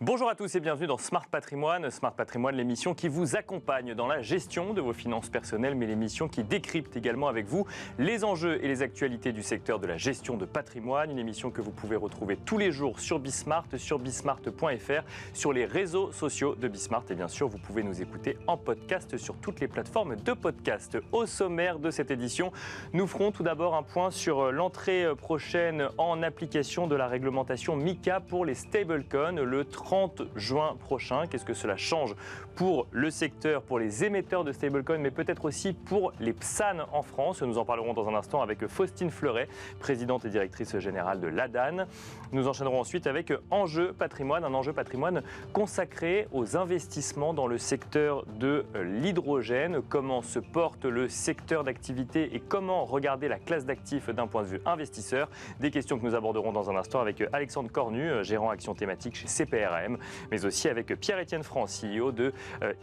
Bonjour à tous et bienvenue dans Smart Patrimoine. Smart Patrimoine, l'émission qui vous accompagne dans la gestion de vos finances personnelles, mais l'émission qui décrypte également avec vous les enjeux et les actualités du secteur de la gestion de patrimoine. Une émission que vous pouvez retrouver tous les jours sur Bismart, sur bismart.fr, sur les réseaux sociaux de Bismart. Et bien sûr, vous pouvez nous écouter en podcast sur toutes les plateformes de podcast. Au sommaire de cette édition, nous ferons tout d'abord un point sur l'entrée prochaine en application de la réglementation MiCA pour les stablecoins le 30 juin prochain. Qu'est-ce que cela change pour le secteur, pour les émetteurs de stablecoins, mais peut-être aussi pour les PSAN en France? Nous en parlerons dans un instant avec Faustine Fleuret, présidente et directrice générale de l'ADAN. Nous enchaînerons ensuite avec Enjeu Patrimoine, un enjeu patrimoine consacré aux investissements dans le secteur de l'hydrogène. Comment se porte le secteur d'activité et comment regarder la classe d'actifs d'un point de vue investisseur? Des questions que nous aborderons dans un instant avec Alexandre Cornu, gérant action thématique chez CPRM, mais aussi avec Pierre-Étienne France, CEO de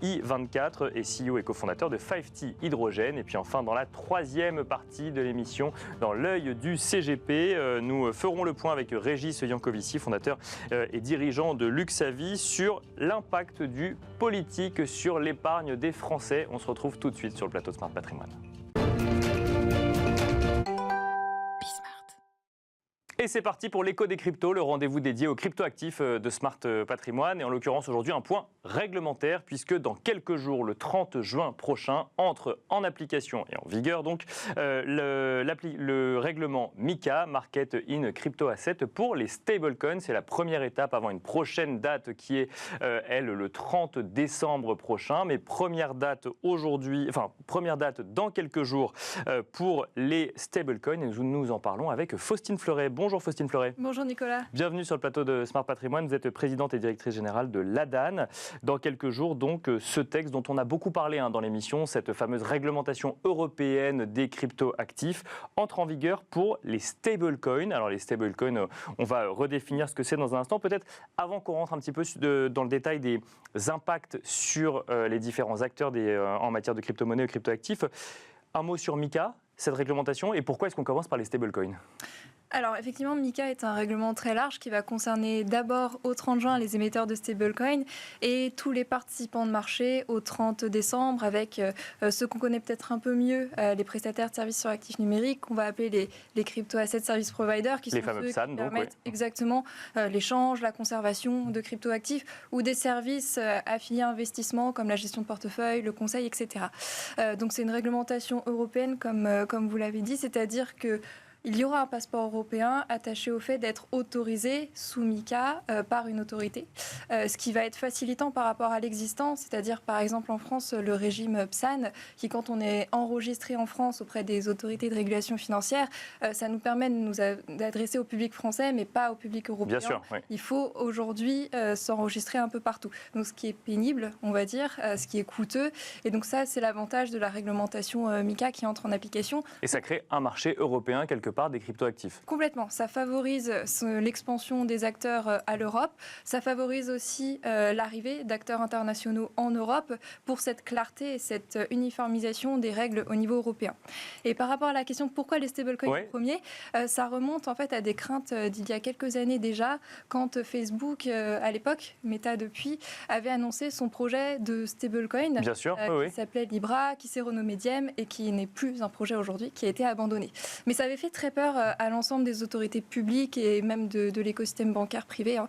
I24 et CEO et cofondateur de 5T Hydrogène. Et puis enfin, dans la troisième partie de l'émission, dans l'œil du CGP, nous ferons le point avec Régis Yankovici, fondateur et dirigeant de Luxavis, sur l'impact du politique sur l'épargne des Français. On se retrouve tout de suite sur le plateau de Smart Patrimoine. Et c'est parti pour l'écho des cryptos, le rendez-vous dédié aux cryptoactifs de Smart Patrimoine. Et en l'occurrence aujourd'hui un point réglementaire, puisque dans quelques jours, le 30 juin prochain, entre en application et en vigueur donc le règlement MiCA, Market in Crypto Asset, pour les stablecoins. C'est la première étape avant une prochaine date qui est, elle, le 30 décembre prochain. Mais première date dans quelques jours pour les stablecoins. Et nous en parlons avec Faustine Fleuret. Bonjour Faustine Fleuret. Bonjour Nicolas. Bienvenue sur le plateau de Smart Patrimoine. Vous êtes présidente et directrice générale de l'ADAN. Dans quelques jours, donc, ce texte dont on a beaucoup parlé dans l'émission, cette fameuse réglementation européenne des cryptoactifs, entre en vigueur pour les stablecoins. Alors les stablecoins, on va redéfinir ce que c'est dans un instant. Peut-être avant qu'on rentre un petit peu dans le détail des impacts sur les différents acteurs en matière de crypto-monnaies et cryptoactifs, un mot sur MiCA, cette réglementation, et pourquoi est-ce qu'on commence par les stablecoins ? Alors effectivement, MiCA est un règlement très large qui va concerner d'abord au 30 juin les émetteurs de stablecoins et tous les participants de marché au 30 décembre avec ceux qu'on connaît peut-être un peu mieux, les prestataires de services sur actifs numériques qu'on va appeler les crypto-asset service providers, qui les sont fameux ceux PSAN, qui permettent exactement l'échange, la conservation de cryptoactifs ou des services affiliés à investissement comme la gestion de portefeuille, le conseil, etc. Donc c'est une réglementation européenne comme vous l'avez dit, c'est-à-dire que il y aura un passeport européen attaché au fait d'être autorisé sous MiCA par une autorité, ce qui va être facilitant par rapport à l'existant, c'est-à-dire par exemple en France le régime PSAN, qui quand on est enregistré en France auprès des autorités de régulation financière, ça nous permet d'adresser au public français mais pas au public européen. Bien sûr, oui. Il faut aujourd'hui s'enregistrer un peu partout. Donc ce qui est pénible, on va dire, ce qui est coûteux, et donc ça c'est l'avantage de la réglementation MiCA qui entre en application. Et ça crée un marché européen quelque part des cryptoactifs. Complètement. Ça favorise l'expansion des acteurs à l'Europe. Ça favorise aussi l'arrivée d'acteurs internationaux en Europe pour cette clarté et cette uniformisation des règles au niveau européen. Et par rapport à la question pourquoi les stablecoins en premier, ça remonte en fait à des craintes d'il y a quelques années déjà, quand Facebook, à l'époque, Meta depuis, avait annoncé son projet de stablecoin qui s'appelait Libra, qui s'est renommé Diem et qui n'est plus un projet aujourd'hui, qui a été abandonné. Mais ça avait fait très peur à l'ensemble des autorités publiques et même de l'écosystème bancaire privé.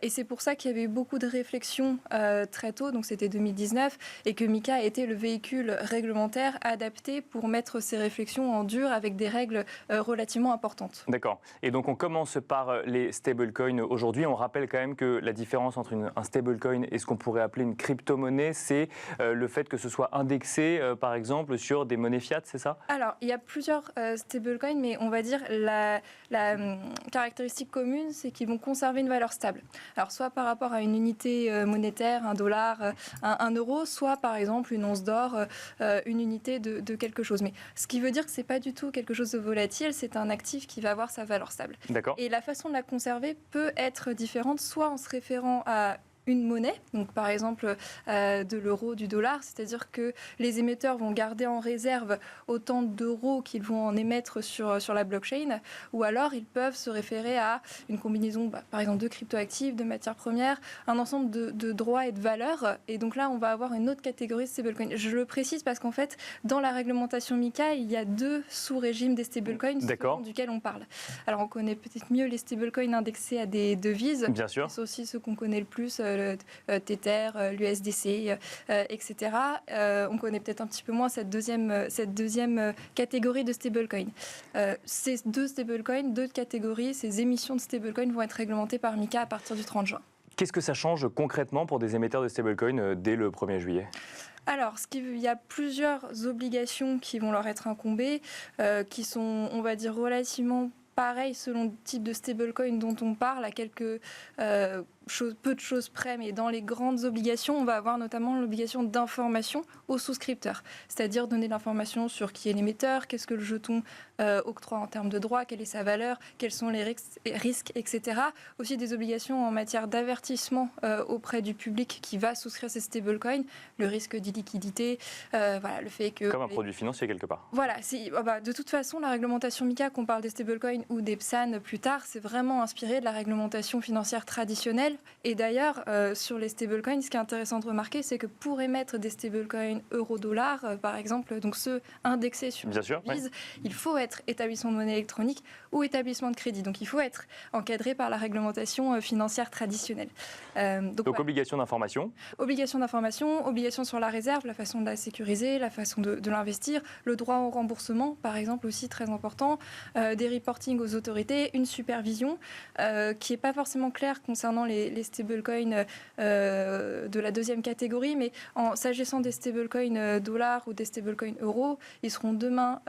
Et c'est pour ça qu'il y avait eu beaucoup de réflexions très tôt, donc c'était 2019, et que MiCA a été le véhicule réglementaire adapté pour mettre ces réflexions en dur avec des règles relativement importantes. D'accord. Et donc on commence par les stablecoins aujourd'hui. On rappelle quand même que la différence entre un stablecoin et ce qu'on pourrait appeler une crypto-monnaie, c'est le fait que ce soit indexé, par exemple, sur des monnaies fiat, c'est ça ? Alors, il y a plusieurs stablecoins, mais on va dire la caractéristique commune, c'est qu'ils vont conserver une valeur stable. Alors, soit par rapport à une unité monétaire, un dollar, un euro, soit par exemple une once d'or, une unité de quelque chose. Mais ce qui veut dire que ce n'est pas du tout quelque chose de volatile, c'est un actif qui va avoir sa valeur stable. D'accord. Et la façon de la conserver peut être différente, soit en se référant à une monnaie, donc par exemple de l'euro, du dollar, c'est-à-dire que les émetteurs vont garder en réserve autant d'euros qu'ils vont en émettre sur la blockchain, ou alors ils peuvent se référer à une combinaison, par exemple, de cryptoactifs, de matières premières, un ensemble de droits et de valeurs. Et donc là, on va avoir une autre catégorie de stablecoins. Je le précise parce qu'en fait, dans la réglementation MiCA, il y a 2 sous-régimes des stablecoins duquel on parle. Alors, on connaît peut-être mieux les stablecoins indexés à des devises. Bien sûr. C'est aussi ceux qu'on connaît le plus, le Tether, l'USDC, etc. On connaît peut-être un petit peu moins cette deuxième catégorie de stablecoins. Ces 2 stablecoins, 2 catégories, ces émissions de stablecoins vont être réglementées par MiCA à partir du 30 juin. Qu'est-ce que ça change concrètement pour des émetteurs de stablecoins dès le 1er juillet ? Alors, il y a plusieurs obligations qui vont leur être incombées, qui sont, on va dire, relativement pareilles selon le type de stablecoin dont on parle, à quelques peu de choses près, mais dans les grandes obligations, on va avoir notamment l'obligation d'information aux souscripteurs, c'est-à-dire donner l'information sur qui est l'émetteur, qu'est-ce que le jeton octroie en termes de droits, quelle est sa valeur, quels sont les risques, etc. Aussi des obligations en matière d'avertissement auprès du public qui va souscrire ces stablecoins, le risque d'illiquidité, voilà, le fait que... Comme un produit financier quelque part. Voilà, de toute façon, la réglementation MiCA, qu'on parle des stablecoins ou des PSAN plus tard, c'est vraiment inspiré de la réglementation financière traditionnelle. Et d'ailleurs, sur les stablecoins, ce qui est intéressant de remarquer, c'est que pour émettre des stablecoins euro-dollar, par exemple, donc ceux indexés sur la devise, il faut être établissement de monnaie électronique ou établissement de crédit. Donc il faut être encadré par la réglementation financière traditionnelle. Donc voilà. Obligation d'information. Obligation d'information, obligation sur la réserve, la façon de la sécuriser, la façon de l'investir, le droit au remboursement, par exemple, aussi très important, des reporting aux autorités, une supervision qui n'est pas forcément claire concernant les stablecoins de la deuxième catégorie, mais s'agissant des stablecoins dollars ou des stablecoins euros, ils seront demain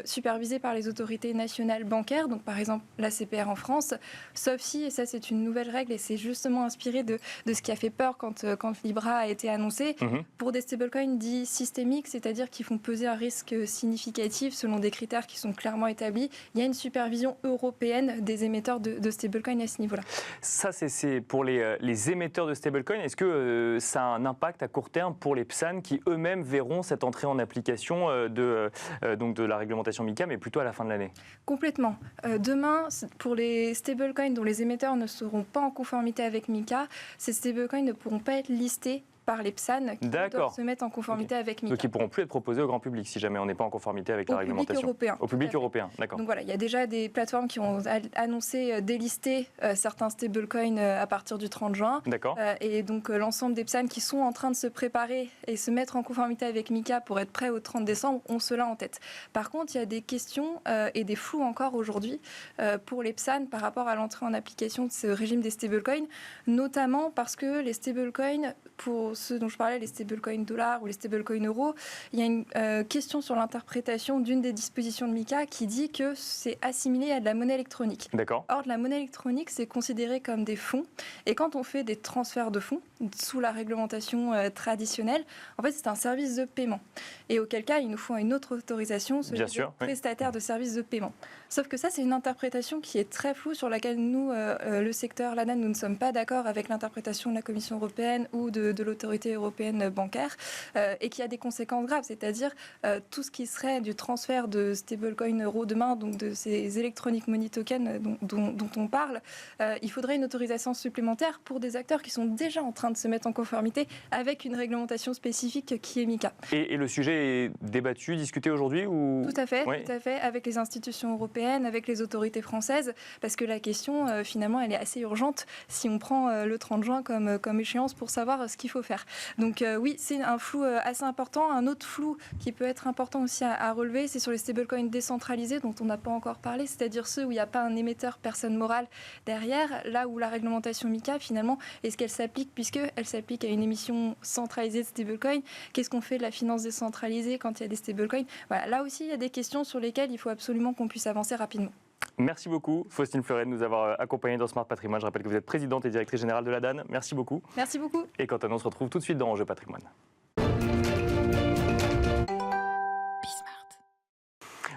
supervisés par les autorités nationales bancaires, donc par exemple la CPR en France, sauf si, et ça c'est une nouvelle règle, et c'est justement inspiré de ce qui a fait peur quand Libra a été annoncé, pour des stablecoins dits systémiques, c'est-à-dire qui font peser un risque significatif selon des critères qui sont clairement établis, il y a une supervision européenne des émetteurs de stablecoins à ce niveau-là. Ça, c'est pour les émetteurs de stablecoins. Est-ce que ça a un impact à court terme pour les PSAN qui eux-mêmes verront cette entrée en application de la réglementation MiCA, mais plutôt à la fin de l'année ? Complètement. Demain, pour les stablecoins dont les émetteurs ne seront pas en conformité avec MiCA, ces stablecoins ne pourront pas être listés par les PSAN qui doivent se mettre en conformité avec MiCA. Donc ils ne pourront plus être proposés au grand public si jamais on n'est pas en conformité avec la réglementation. Au public européen, d'accord. Donc voilà, il y a déjà des plateformes qui ont annoncé délister certains stablecoins à partir du 30 juin. D'accord. Et donc l'ensemble des PSAN qui sont en train de se préparer et se mettre en conformité avec MiCA pour être prêts au 30 décembre ont cela en tête. Par contre, il y a des questions et des flous encore aujourd'hui pour les PSAN par rapport à l'entrée en application de ce régime des stablecoins, notamment parce que les stablecoins, pour ceux dont je parlais, les stablecoins dollars ou les stablecoins euros, il y a une question sur l'interprétation d'une des dispositions de MiCA qui dit que c'est assimilé à de la monnaie électronique. D'accord. Or, de la monnaie électronique, c'est considéré comme des fonds. Et quand on fait des transferts de fonds, sous la réglementation traditionnelle, en fait, c'est un service de paiement. Et auquel cas, il nous faut une autre autorisation, celui de prestataire de services de paiement. Sauf que ça, c'est une interprétation qui est très floue, sur laquelle nous, le secteur, l'ANAN, nous ne sommes pas d'accord avec l'interprétation de la Commission européenne ou de l'autorité européenne bancaire, et qui a des conséquences graves, c'est-à-dire tout ce qui serait du transfert de stablecoin euro demain, donc de ces electronic money tokens dont on parle, il faudrait une autorisation supplémentaire pour des acteurs qui sont déjà en train de se mettre en conformité avec une réglementation spécifique qui est MiCA. Et le sujet est débattu, discuté aujourd'hui ou... Tout à fait, avec les institutions européennes, avec les autorités françaises, parce que la question, finalement, elle est assez urgente si on prend le 30 juin comme échéance pour savoir ce qu'il faut faire. Donc oui, c'est un flou assez important. Un autre flou qui peut être important aussi à relever, c'est sur les stablecoins décentralisés dont on n'a pas encore parlé, c'est-à-dire ceux où il n'y a pas un émetteur personne morale derrière, là où la réglementation MiCA, finalement, est-ce qu'elle s'applique, puisqu'elle s'applique à une émission centralisée de stablecoins. Qu'est-ce qu'on fait de la finance décentralisée quand il y a des stablecoins ? Voilà, là aussi, il y a des questions sur lesquelles il faut absolument qu'on puisse avancer rapidement. Merci beaucoup, Faustine Fleuret, de nous avoir accompagnés dans Smart Patrimoine. Je rappelle que vous êtes présidente et directrice générale de l'ADAN. Merci beaucoup. Merci beaucoup. Et quant à nous, on se retrouve tout de suite dans Enjeu Patrimoine.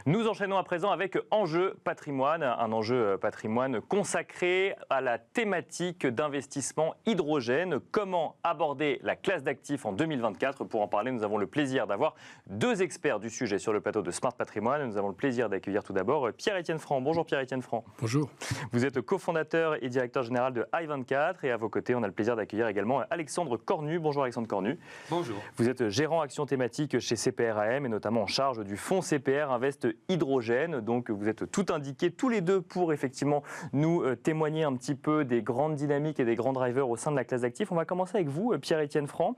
Nous enchaînons à présent avec Enjeu patrimoine, un enjeu patrimoine consacré à la thématique d'investissement hydrogène. Comment aborder la classe d'actifs en 2024 ? Pour en parler, nous avons le plaisir d'avoir deux experts du sujet sur le plateau de Smart Patrimoine. Nous avons le plaisir d'accueillir tout d'abord Pierre-Étienne Franc. Bonjour Pierre-Étienne Franc. Bonjour. Vous êtes cofondateur et directeur général de i24 et à vos côtés, on a le plaisir d'accueillir également Alexandre Cornu. Bonjour Alexandre Cornu. Bonjour. Vous êtes gérant action thématique chez CPR-AM et notamment en charge du fonds CPR Invest Hydrogène. Donc vous êtes tout indiqués tous les deux pour effectivement nous témoigner un petit peu des grandes dynamiques et des grands drivers au sein de la classe d'actifs. On va commencer avec vous, Pierre-Étienne Franc.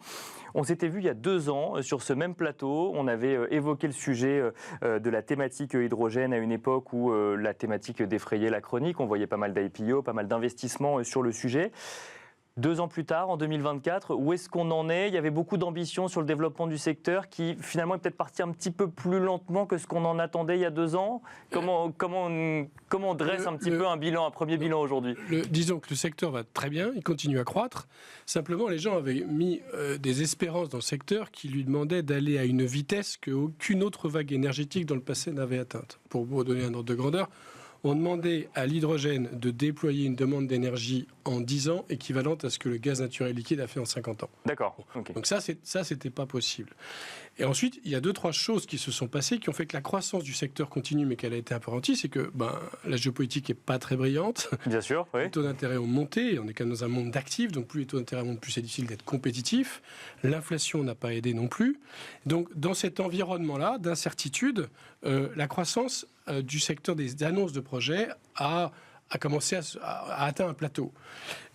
On s'était vu il y a 2 ans sur ce même plateau. On avait évoqué le sujet de la thématique hydrogène à une époque où la thématique défrayait la chronique. On voyait pas mal d'IPO, pas mal d'investissements sur le sujet. 2 ans plus tard, en 2024, où est-ce qu'on en est ? Il y avait beaucoup d'ambition sur le développement du secteur qui finalement est peut-être parti un petit peu plus lentement que ce qu'on en attendait il y a 2 ans. Comment on dresse un petit peu un premier bilan aujourd'hui ? Disons que le secteur va très bien, il continue à croître. Simplement, les gens avaient mis des espérances dans le secteur qui lui demandaient d'aller à une vitesse qu'aucune autre vague énergétique dans le passé n'avait atteinte. Pour vous donner un ordre de grandeur, on demandait à l'hydrogène de déployer une demande d'énergie en 10 ans équivalente à ce que le gaz naturel liquide a fait en 50 ans. D'accord. Bon. Okay. Donc ça, c'était pas possible. Et ensuite, il y a 2-3 choses qui se sont passées qui ont fait que la croissance du secteur continue, mais qu'elle a été un peu ralentie. C'est que la géopolitique n'est pas très brillante. Bien sûr, oui. Les taux d'intérêt ont monté. On est quand même dans un monde d'actifs, donc plus les taux d'intérêt montent, plus c'est difficile d'être compétitif. L'inflation n'a pas aidé non plus. Donc dans cet environnement-là d'incertitude, la croissance du secteur des annonces de projets a commencé à atteindre un plateau.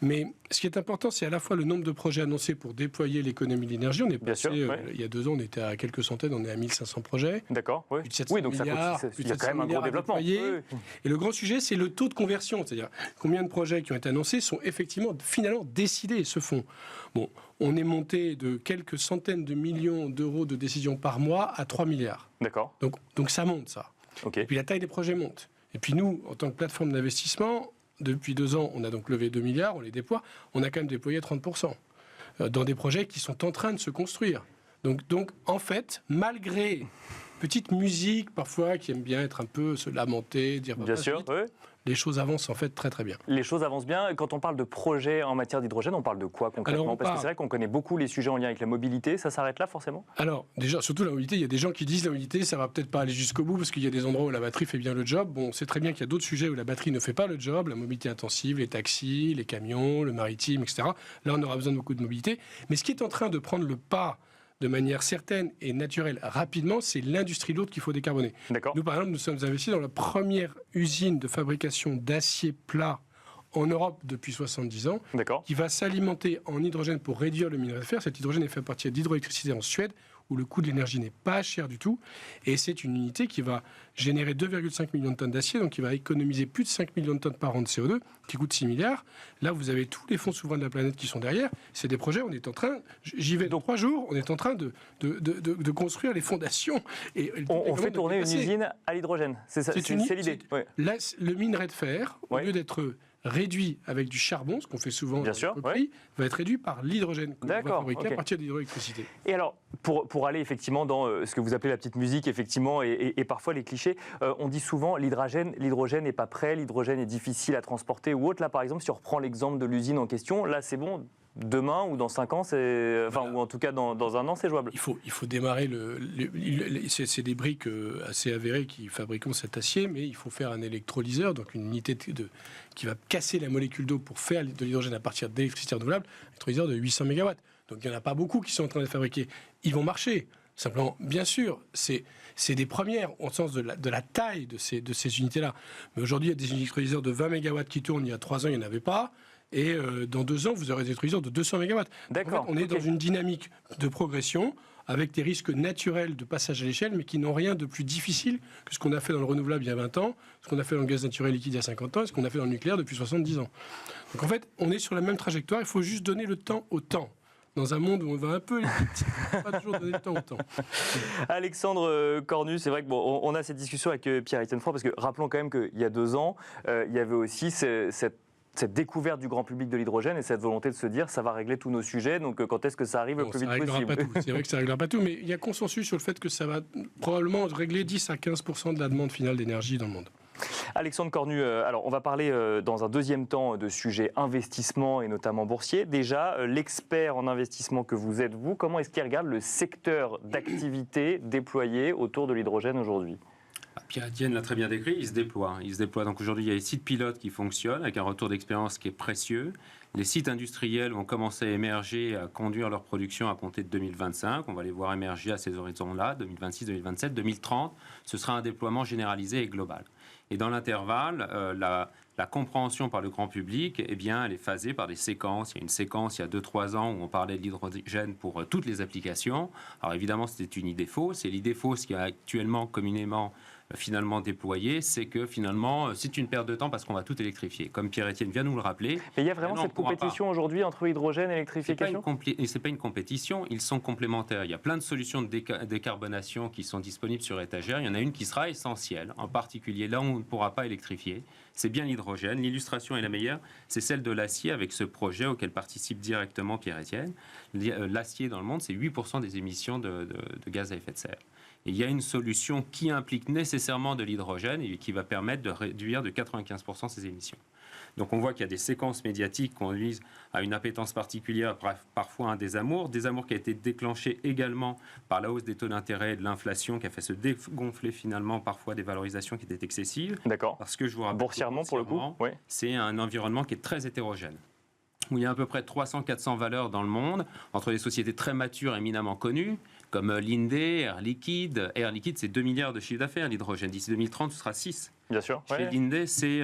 Mais ce qui est important, c'est à la fois le nombre de projets annoncés pour déployer l'économie de l'énergie. On est passé, il y a 2 ans, on était à quelques centaines, on est à 1500 projets. D'accord, oui. Plus de 700 donc milliards, il y a quand même un gros développement. Oui. Et le grand sujet, c'est le taux de conversion. C'est-à-dire combien de projets qui ont été annoncés sont effectivement, finalement, décidés et se font. Bon, on est monté de quelques centaines de millions d'euros de décisions par mois à 3 milliards. D'accord. Donc ça monte, ça. Okay. Et puis la taille des projets monte. Et puis nous, en tant que plateforme d'investissement, depuis 2 ans, on a donc levé 2 milliards, on les déploie. On a quand même déployé 30% dans des projets qui sont en train de se construire. Donc en fait, malgré petite musique parfois qui aime bien être un peu se lamenter, dire bien sûr, oui. Les choses avancent en fait très très bien. Les choses avancent bien. Quand on parle de projets en matière d'hydrogène, on parle de quoi concrètement ? Parce que c'est vrai qu'on connaît beaucoup les sujets en lien avec la mobilité. Ça s'arrête là forcément ? Alors déjà, surtout la mobilité, il y a des gens qui disent la mobilité, ça va peut-être pas aller jusqu'au bout parce qu'il y a des endroits où la batterie fait bien le job. Bon, c'est très bien qu'il y a d'autres sujets où la batterie ne fait pas le job, la mobilité intensive, les taxis, les camions, le maritime, etc. Là, on aura besoin de beaucoup de mobilité. Mais ce qui est en train de prendre le pas de manière certaine et naturelle rapidement, c'est l'industrie lourde qu'il faut décarboner. D'accord. Nous, par exemple, nous sommes investis dans la première usine de fabrication d'acier plat en Europe depuis 70 ans, qui va s'alimenter en hydrogène pour réduire le minerai de fer. Cet hydrogène est fait à partir d'hydroélectricité en Suède, où le coût de l'énergie n'est pas cher du tout. Et c'est une unité qui va générer 2,5 millions de tonnes d'acier, donc qui va économiser plus de 5 millions de tonnes par an de CO2, qui coûte 6 milliards. Là, vous avez tous les fonds souverains de la planète qui sont derrière. C'est des projets, on est en train, j'y vais dans 3 jours, on est en train de construire les fondations. Et on fait tourner une usine à l'hydrogène, c'est l'idée. Ouais. Là, le minerai de fer, au lieu d'être réduit avec du charbon, ce qu'on fait souvent bien sûr, va être réduit par l'hydrogène qu'on va fabriquer à partir de l'hydroélectricité. Et alors, pour aller effectivement dans ce que vous appelez la petite musique, effectivement, et parfois les clichés, on dit souvent l'hydrogène n'est pas prêt, l'hydrogène est difficile à transporter ou autre. Là, par exemple, si on reprend l'exemple de l'usine en question, là, c'est bon. Demain ou dans 5 ans, ou en tout cas dans 1 an, c'est jouable. Il faut démarrer c'est des briques assez avérées qui fabriquent cet acier, mais il faut faire un électrolyseur, donc une unité qui va casser la molécule d'eau pour faire de l'hydrogène à partir d'électricité renouvelable, un électrolyseur de 800 MW. Donc il n'y en a pas beaucoup qui sont en train de fabriquer. Ils vont marcher. Simplement, bien sûr, c'est des premières au sens de la taille de ces unités-là. Mais aujourd'hui, il y a des électrolyseurs de 20 MW qui tournent. Il y a 3 ans, il n'y en avait pas. Et dans 2 ans, vous aurez des électrolyseurs de 200 MW. D'accord. En fait, on est dans une dynamique de progression avec des risques naturels de passage à l'échelle, mais qui n'ont rien de plus difficile que ce qu'on a fait dans le renouvelable il y a 20 ans, ce qu'on a fait dans le gaz naturel liquide il y a 50 ans, et ce qu'on a fait dans le nucléaire depuis 70 ans. Donc en fait, on est sur la même trajectoire. Il faut juste donner le temps au temps. Dans un monde où on va un peu vite, il ne faut pas toujours donner le temps au temps. Alexandre Cornu, c'est vrai qu'on a cette discussion avec Pierre-Étienne Franc, parce que rappelons quand même qu'il y a 2 ans, il y avait aussi cette cette découverte du grand public de l'hydrogène et cette volonté de se dire ça va régler tous nos sujets, donc quand est-ce que ça arrive le plus vite possible? C'est vrai que ça ne réglera pas tout, mais il y a consensus sur le fait que ça va probablement régler 10 à 15% de la demande finale d'énergie dans le monde. Alexandre Cornu, alors on va parler dans un deuxième temps de sujets investissement et notamment boursier. Déjà, l'expert en investissement que vous êtes, vous, comment est-ce qu'il regarde le secteur d'activité déployé autour de l'hydrogène aujourd'hui? Pierre-Étienne l'a très bien décrit, il se déploie. Donc aujourd'hui, il y a les sites pilotes qui fonctionnent avec un retour d'expérience qui est précieux. Les sites industriels vont commencer à émerger, à conduire leur production à compter de 2025. On va les voir émerger à ces horizons-là, 2026, 2027, 2030. Ce sera un déploiement généralisé et global. Et dans l'intervalle, la compréhension par le grand public, eh bien, elle est phasée par des séquences. Il y a une séquence il y a 2-3 ans où on parlait de l'hydrogène pour toutes les applications. Alors évidemment, c'était une idée fausse. Et l'idée fausse qui est actuellement communément finalement déployée, c'est que finalement, c'est une perte de temps parce qu'on va tout électrifier. Comme Pierre-Étienne vient nous le rappeler. Mais il y a vraiment cette compétition aujourd'hui entre hydrogène et électrification? Ce n'est pas une compétition, ils sont complémentaires. Il y a plein de solutions de décarbonation qui sont disponibles sur étagère. Il y en a une qui sera essentielle, en particulier là où on ne pourra pas électrifier. C'est bien l'hydrogène. L'illustration est la meilleure, c'est celle de l'acier avec ce projet auquel participe directement Pierre-Étienne. L'acier dans le monde, c'est 8% des émissions de gaz à effet de serre. Et il y a une solution qui implique nécessairement de l'hydrogène et qui va permettre de réduire de 95% ces émissions. Donc on voit qu'il y a des séquences médiatiques qui conduisent à une appétence particulière, parfois un désamour qui a été déclenché également par la hausse des taux d'intérêt et de l'inflation qui a fait se dégonfler finalement parfois des valorisations qui étaient excessives. D'accord. Parce que je vous rappelle, boursièrement pour le coup, oui. C'est un environnement qui est très hétérogène, où il y a à peu près 300-400 valeurs dans le monde, entre des sociétés très matures, éminemment connues, comme Linde, Air Liquide. Air Liquide, c'est 2 milliards de chiffre d'affaires, l'hydrogène. D'ici 2030, ce sera 6. Bien sûr. Chez Linde, c'est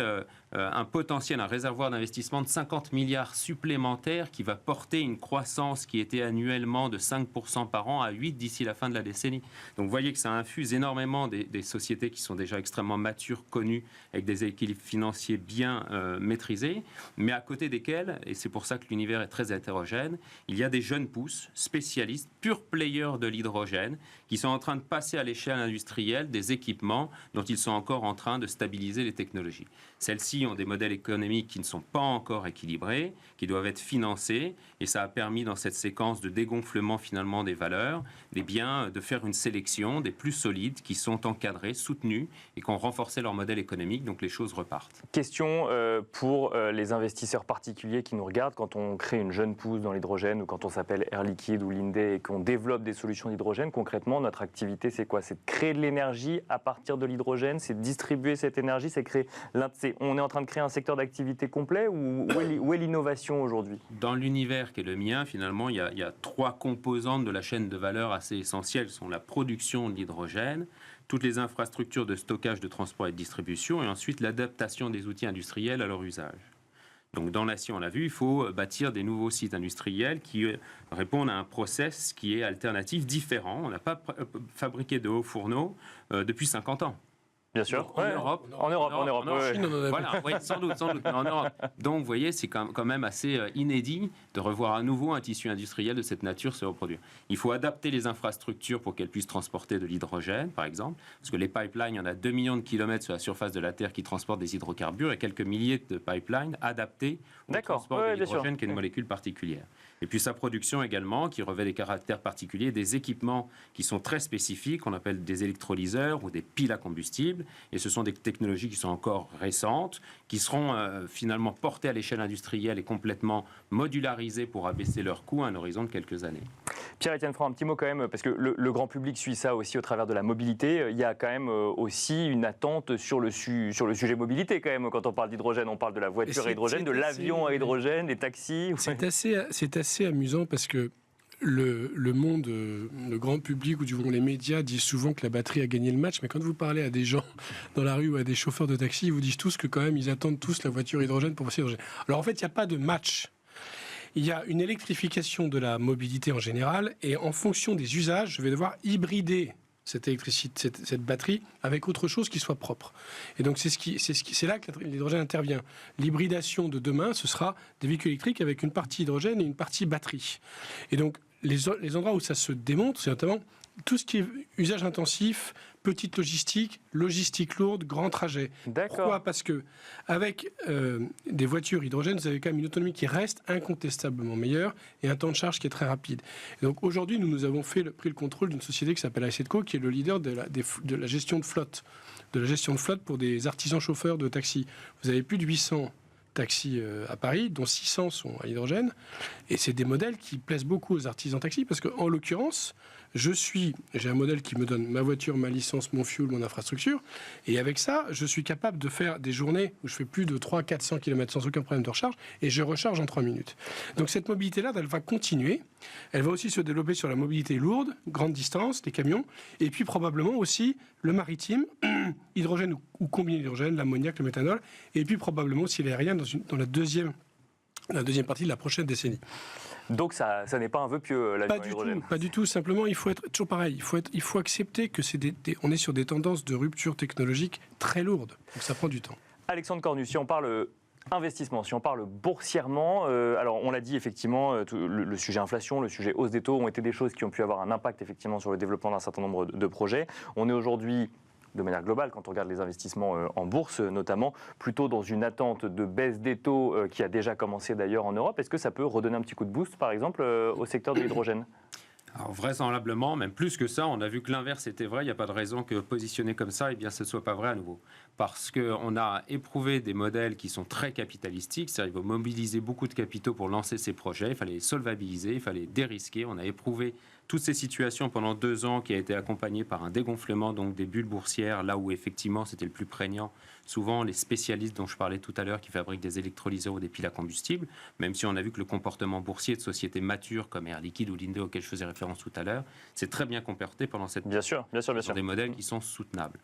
un potentiel, un réservoir d'investissement de 50 milliards supplémentaires qui va porter une croissance qui était annuellement de 5% par an à 8 d'ici la fin de la décennie. Donc vous voyez que ça infuse énormément des sociétés qui sont déjà extrêmement matures, connues, avec des équilibres financiers bien maîtrisés, mais à côté desquels, et c'est pour ça que l'univers est très hétérogène, il y a des jeunes pousses, spécialistes, pure players de l'hydrogène, qui sont en train de passer à l'échelle industrielle des équipements dont ils sont encore en train de stabiliser les technologies. Celles-ci ont des modèles économiques qui ne sont pas encore équilibrés, qui doivent être financés, et ça a permis dans cette séquence de dégonflement finalement des valeurs, des biens, de faire une sélection des plus solides qui sont encadrés, soutenus et qui ont renforcé leur modèle économique, donc les choses repartent. Question pour les investisseurs particuliers qui nous regardent, quand on crée une jeune pousse dans l'hydrogène ou quand on s'appelle Air Liquide ou Linde et qu'on développe des solutions d'hydrogène, concrètement notre activité c'est quoi? C'est de créer de l'énergie à partir de l'hydrogène, c'est de distribuer cette énergie, c'est créer on est en train de créer un secteur d'activité complet ou où est l'innovation aujourd'hui? Dans l'univers qui est le mien, finalement, il y a 3 composantes de la chaîne de valeur assez essentielles. Ce sont la production de l'hydrogène, toutes les infrastructures de stockage, de transport et de distribution, et ensuite l'adaptation des outils industriels à leur usage. Donc dans l'acier, on l'a vu, il faut bâtir des nouveaux sites industriels qui répondent à un process qui est alternatif, différent. On n'a pas fabriqué de hauts fourneaux depuis 50 ans. Bien sûr. Donc, en Europe. Voilà, oui, sans doute. Mais en Europe. Donc, vous voyez, c'est quand même assez inédit de revoir à nouveau un tissu industriel de cette nature se reproduire. Il faut adapter les infrastructures pour qu'elles puissent transporter de l'hydrogène, par exemple, parce que les pipelines, il y en a 2 millions de kilomètres sur la surface de la Terre qui transportent des hydrocarbures et quelques milliers de pipelines adaptés au transport de l'hydrogène, qui est une molécule particulière. Et puis sa production également, qui revêt des caractères particuliers, des équipements qui sont très spécifiques, qu'on appelle des électrolyseurs ou des piles à combustible. Et ce sont des technologies qui sont encore récentes, qui seront finalement portées à l'échelle industrielle et complètement modularisées pour abaisser leurs coûts à un horizon de quelques années. Pierre-Étienne Franc, un petit mot quand même, parce que le grand public suit ça aussi au travers de la mobilité. Il y a quand même aussi une attente sur le sujet mobilité quand même. Quand on parle d'hydrogène, on parle de la voiture à hydrogène, de l'avion à hydrogène, des taxis. C'est assez amusant parce que le monde, le grand public ou du moins les médias disent souvent que la batterie a gagné le match, mais quand vous parlez à des gens dans la rue ou à des chauffeurs de taxi, ils vous disent tous que quand même ils attendent tous la voiture hydrogène pour passer l'hydrogène. Alors en fait, il n'y a pas de match. Il y a une électrification de la mobilité en général et en fonction des usages, je vais devoir hybrider cette électricité, cette batterie avec autre chose qui soit propre. Et donc c'est là que l'hydrogène intervient. L'hybridation de demain, ce sera des véhicules électriques avec une partie hydrogène et une partie batterie. Et donc les endroits où ça se démontre, c'est notamment tout ce qui est usage intensif, petite logistique, logistique lourde, grand trajet. Pourquoi ? Parce que avec des voitures hydrogène, vous avez quand même une autonomie qui reste incontestablement meilleure et un temps de charge qui est très rapide. Et donc aujourd'hui, nous avons pris le contrôle d'une société qui s'appelle Assetco, qui est le leader de la gestion de flotte, pour des artisans chauffeurs de taxi. Vous avez plus de 800 taxis à Paris, dont 600 sont à l'hydrogène. Et c'est des modèles qui plaisent beaucoup aux artisans taxis, parce qu'en l'occurrence, j'ai un modèle qui me donne ma voiture, ma licence, mon fuel, mon infrastructure. Et avec ça, je suis capable de faire des journées où je fais plus de 300-400 km sans aucun problème de recharge, et je recharge en 3 minutes. Donc cette mobilité-là, elle va continuer. Elle va aussi se développer sur la mobilité lourde, grande distance, les camions, et puis probablement aussi le maritime, hydrogène ou combiné d'hydrogène, l'ammoniac, le méthanol, et puis probablement aussi l'aérien dans la deuxième partie de la prochaine décennie. Donc ça n'est pas un vœu pieux, l'avion à hydrogène. Pas du tout. Simplement, il faut être toujours pareil. Il faut accepter que on est sur des tendances de rupture technologique très lourdes. Donc ça prend du temps. Alexandre Cornu, si on parle investissement, si on parle boursièrement, alors on l'a dit effectivement, le sujet inflation, le sujet hausse des taux ont été des choses qui ont pu avoir un impact effectivement sur le développement d'un certain nombre de projets. On est aujourd'hui, de manière globale, quand on regarde les investissements en bourse, notamment, plutôt dans une attente de baisse des taux qui a déjà commencé d'ailleurs en Europe. Est-ce que ça peut redonner un petit coup de boost, par exemple, au secteur de l'hydrogène ? Alors vraisemblablement, même plus que ça, on a vu que l'inverse était vrai. Il n'y a pas de raison que positionné comme ça, eh bien, ce ne soit pas vrai à nouveau. Parce qu'on a éprouvé des modèles qui sont très capitalistiques, c'est-à-dire qu'il faut mobiliser beaucoup de capitaux pour lancer ces projets, il fallait les solvabiliser, il fallait dérisquer. On a éprouvé toutes ces situations pendant 2 ans qui a été accompagné par un dégonflement donc des bulles boursières, là où effectivement c'était le plus prégnant. Souvent, les spécialistes dont je parlais tout à l'heure qui fabriquent des électrolyseurs ou des piles à combustible, même si on a vu que le comportement boursier de sociétés matures comme Air Liquide ou Linde, auquel je faisais référence tout à l'heure, c'est très bien comporté pendant cette période. Bien sûr. Des modèles qui sont soutenables.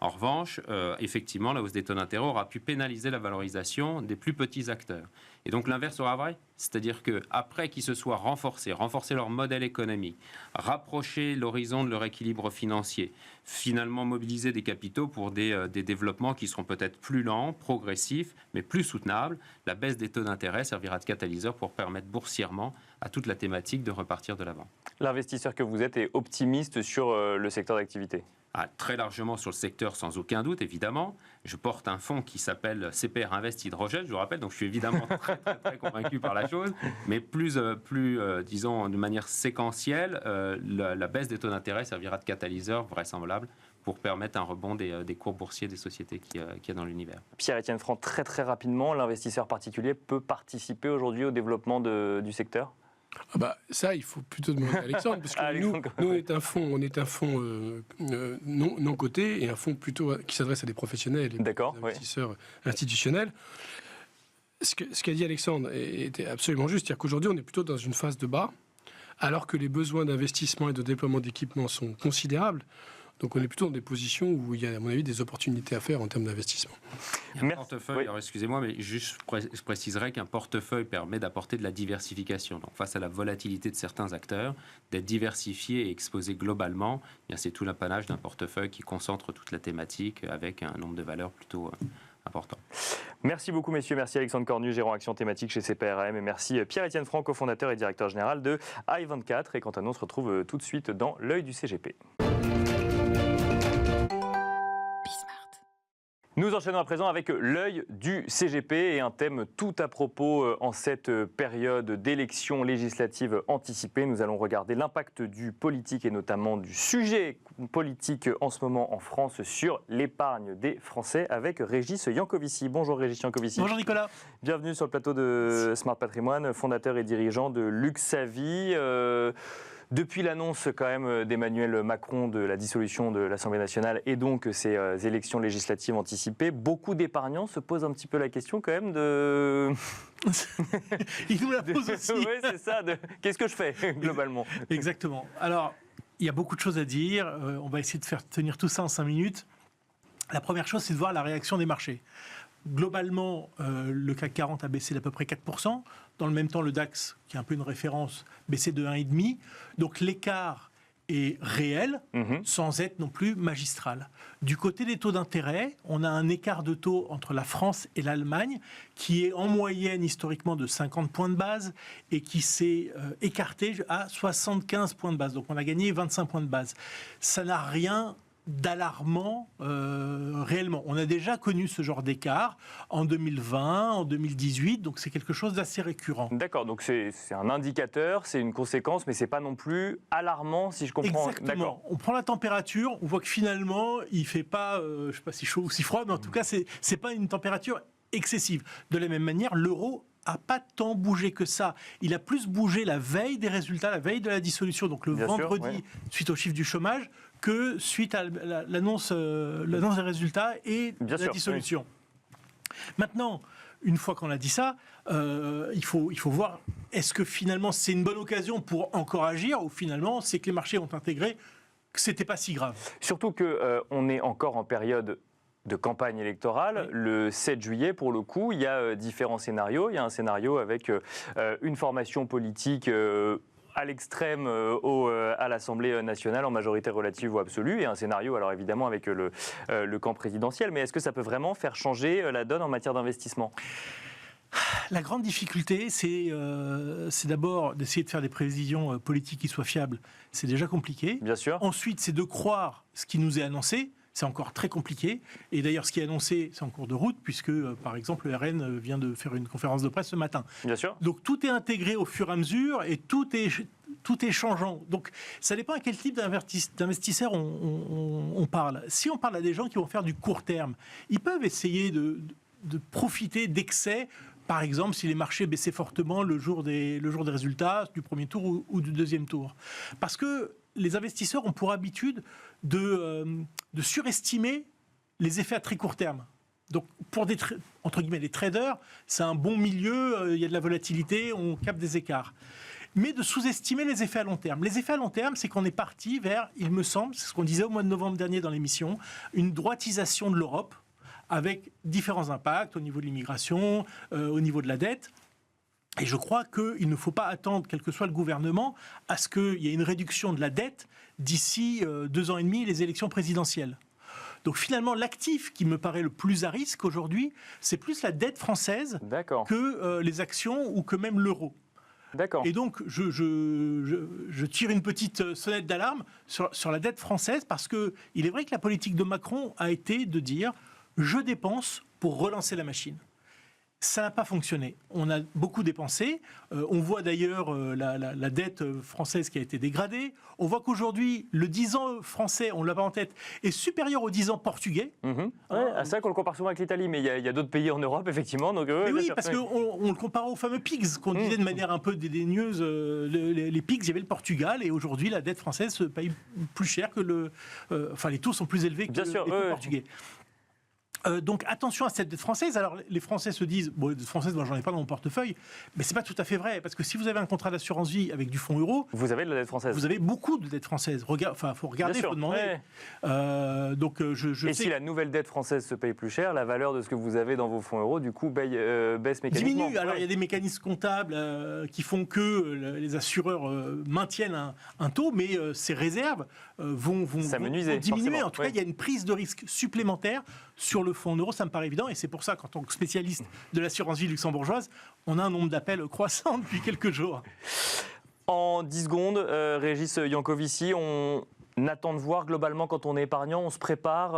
En revanche, effectivement, la hausse des taux d'intérêt aura pu pénaliser la valorisation des plus petits acteurs. Et donc l'inverse sera vrai, c'est-à-dire qu'après qu'ils se soient renforcer leur modèle économique, rapprocher l'horizon de leur équilibre financier, finalement mobiliser des capitaux pour des développements qui seront peut-être plus lents, progressifs, mais plus soutenables, la baisse des taux d'intérêt servira de catalyseur pour permettre boursièrement à toute la thématique de repartir de l'avant. L'investisseur que vous êtes est optimiste sur le secteur d'activité ? Très largement sur le secteur, sans aucun doute, évidemment. Je porte un fonds qui s'appelle CPR Invest Hydrogène, je vous rappelle, donc je suis évidemment très convaincu par la chose, mais disons, de manière séquentielle, la baisse des taux d'intérêt servira de catalyseur vraisemblable pour permettre un rebond des cours boursiers des sociétés qu'il y a dans l'univers. Pierre-Étienne Franc, très rapidement, l'investisseur particulier peut participer aujourd'hui au développement du secteur ? Ça, il faut plutôt demander à Alexandre, parce que nous, on est un fonds non coté et un fonds plutôt qui s'adresse à des professionnels et des investisseurs institutionnels. Ce qu'a dit Alexandre était absolument juste, c'est-à-dire qu'aujourd'hui, on est plutôt dans une phase de bas, alors que les besoins d'investissement et de déploiement d'équipements sont considérables. Donc on est plutôt dans des positions où il y a, à mon avis, des opportunités à faire en termes d'investissement. Un portefeuille, alors excusez-moi, mais juste je préciserai qu'un portefeuille permet d'apporter de la diversification. Donc face à la volatilité de certains acteurs, d'être diversifié et exposé globalement, c'est tout l'apanage d'un portefeuille qui concentre toute la thématique avec un nombre de valeurs plutôt important. Merci beaucoup messieurs, merci Alexandre Cornu, gérant action thématique chez CPRM, et merci Pierre-Étienne Franc, cofondateur et directeur général de i24. Et quant à nous, on se retrouve tout de suite dans l'œil du CGP. Nous enchaînons à présent avec l'œil du CGP et un thème tout à propos en cette période d'élections législatives anticipées. Nous allons regarder l'impact du politique et notamment du sujet politique en ce moment en France sur l'épargne des Français avec Régis Yankovici. Bonjour Régis Yankovici. Bonjour Nicolas. Bienvenue sur le plateau de Smart Patrimoine, fondateur et dirigeant de Luxavie. Depuis l'annonce quand même d'Emmanuel Macron de la dissolution de l'Assemblée nationale et donc ces élections législatives anticipées, beaucoup d'épargnants se posent un petit peu la question quand même de... Il nous la pose aussi. Oui, c'est ça. Qu'est-ce que je fais globalement ? Exactement. Alors, il y a beaucoup de choses à dire. On va essayer de faire tenir tout ça en 5 minutes. La première chose, c'est de voir la réaction des marchés. Globalement, le CAC 40 a baissé d'à peu près 4%. Dans le même temps, le DAX, qui est un peu une référence, baissé de 1,5%. Donc l'écart est réel, sans être non plus magistral. Du côté des taux d'intérêt, on a un écart de taux entre la France et l'Allemagne qui est en moyenne historiquement de 50 points de base et qui s'est écarté à 75 points de base. Donc on a gagné 25 points de base. Ça n'a rien d'alarmant réellement. On a déjà connu ce genre d'écart en 2020, en 2018, donc c'est quelque chose d'assez récurrent. D'accord, donc c'est un indicateur, c'est une conséquence, mais c'est pas non plus alarmant, si je comprends. Exactement. On prend la température, on voit que finalement, il fait pas, je sais pas si chaud ou si froid, mais en tout cas, c'est pas une température excessive. De la même manière, l'euro a pas tant bougé que ça. Il a plus bougé la veille des résultats, la veille de la dissolution, donc le vendredi, suite au chiffre du chômage, que suite à l'annonce des résultats et de la dissolution. Maintenant, une fois qu'on a dit ça, il faut voir, est-ce que finalement c'est une bonne occasion pour encore agir, ou finalement c'est que les marchés ont intégré que c'était pas si grave. Surtout qu'on est encore en période de campagne électorale. Oui. Le 7 juillet, pour le coup, il y a différents scénarios. Il y a un scénario avec une formation politique à l'extrême à l'Assemblée nationale en majorité relative ou absolue, et un scénario, alors évidemment, avec le camp présidentiel. Mais est-ce que ça peut vraiment faire changer la donne en matière d'investissement ? La grande difficulté, c'est d'abord d'essayer de faire des prévisions politiques qui soient fiables. C'est déjà compliqué. Bien sûr. Ensuite, c'est de croire ce qui nous est annoncé. C'est encore très compliqué. Et d'ailleurs, ce qui est annoncé, c'est en cours de route, puisque, par exemple, le RN vient de faire une conférence de presse ce matin. Bien sûr. Donc, tout est intégré au fur et à mesure et tout est changeant. Donc, ça dépend à quel type d'investisseurs on parle. Si on parle à des gens qui vont faire du court terme, ils peuvent essayer de profiter d'excès. Par exemple, si les marchés baissaient fortement le jour des résultats du premier tour ou du deuxième tour. Parce que les investisseurs ont pour habitude de surestimer les effets à très court terme. Donc, pour entre guillemets, les traders, c'est un bon milieu, il y a de la volatilité, on capte des écarts. Mais de sous-estimer les effets à long terme. Les effets à long terme, c'est qu'on est parti vers, il me semble, c'est ce qu'on disait au mois de novembre dernier dans l'émission, une droitisation de l'Europe, avec différents impacts au niveau de l'immigration, au niveau de la dette. Et je crois qu'il ne faut pas attendre, quel que soit le gouvernement, à ce qu'il y ait une réduction de la dette d'ici 2 ans et demi, les élections présidentielles. Donc finalement, l'actif qui me paraît le plus à risque aujourd'hui, c'est plus la dette française que les actions ou que même l'euro. D'accord. Et donc, je tire une petite sonnette d'alarme sur la dette française, parce qu'il est vrai que la politique de Macron a été de dire « je dépense pour relancer la machine ». Ça n'a pas fonctionné. On a beaucoup dépensé. On voit d'ailleurs la dette française qui a été dégradée. On voit qu'aujourd'hui, le 10 ans français, on ne l'a pas en tête, est supérieur au 10 ans portugais. Ouais, c'est vrai qu'on le compare souvent avec l'Italie, mais il y a d'autres pays en Europe, effectivement. Donc, oui, parce qu'on le compare aux fameux PIGS, qu'on disait de manière un peu dédaigneuse. Les PIGS, il y avait le Portugal, et aujourd'hui, la dette française se paye plus cher que enfin, les taux sont plus élevés que les taux portugais. Donc attention à cette dette française. Alors les Français se disent, bon, dette française, moi j'en ai pas dans mon portefeuille, mais c'est pas tout à fait vrai, parce que si vous avez un contrat d'assurance vie avec du fonds euro, vous avez de la dette française. Vous avez beaucoup de dette française. Enfin, faut regarder, faut demander. Ouais. Donc je Et sais si la nouvelle dette française se paye plus cher, la valeur de ce que vous avez dans vos fonds euros, du coup, baisse mécaniquement. Diminue. Alors il y a des mécanismes comptables qui font que les assureurs maintiennent un taux, mais ces réserves vont diminuer. Forcément. En tout cas, il y a une prise de risque supplémentaire sur le fonds en euros, ça me paraît évident, et c'est pour ça qu'en tant que spécialiste de l'assurance vie luxembourgeoise, on a un nombre d'appels croissant depuis quelques jours. En 10 secondes, Régis Jancovici, on attend de voir globalement quand on est épargnant, on se prépare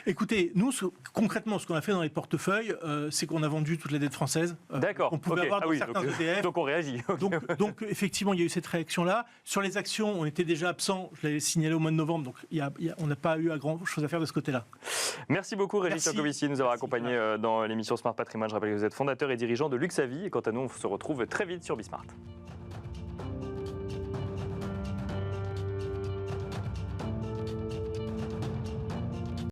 Écoutez, nous, concrètement, ce qu'on a fait dans les portefeuilles, c'est qu'on a vendu toute la dette française. D'accord. On pouvait avoir dans certains ETF. Donc on réagit. Donc effectivement, il y a eu cette réaction-là. Sur les actions, on était déjà absent. Je l'avais signalé au mois de novembre. Donc on n'a pas eu grand-chose à faire de ce côté-là. Merci beaucoup, Régis Jancovici, de nous avoir accompagnés dans l'émission Smart Patrimoine. Je rappelle que vous êtes fondateur et dirigeant de Luxavie. Et quant à nous, on se retrouve très vite sur Bismart.